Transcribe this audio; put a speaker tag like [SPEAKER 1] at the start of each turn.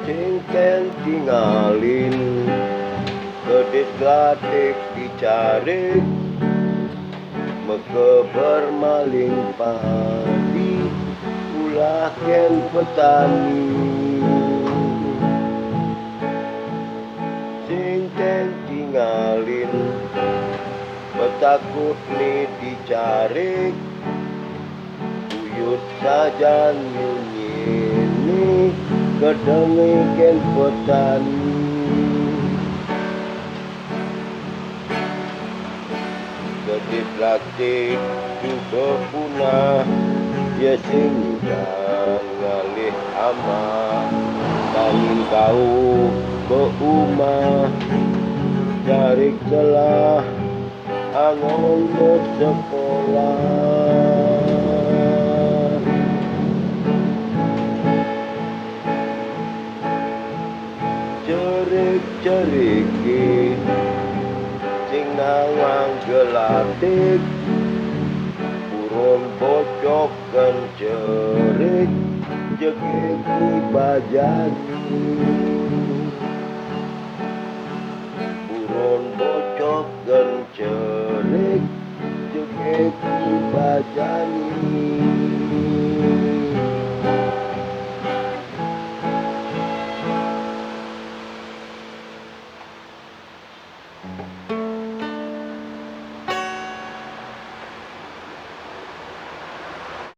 [SPEAKER 1] Singken tingalin kedis glatik dicarik meke bermaling padi ulah ken petani singken tingalin petakut ni dicarik buyut saja nyunyini kedemikian petani kedis latih juga punah ya singgang ngalih amah tangin kau beumah cari celah angon bersekolah cerik-ceriki sing nawang gelatik burung bocok kan cerik jegeki bajagi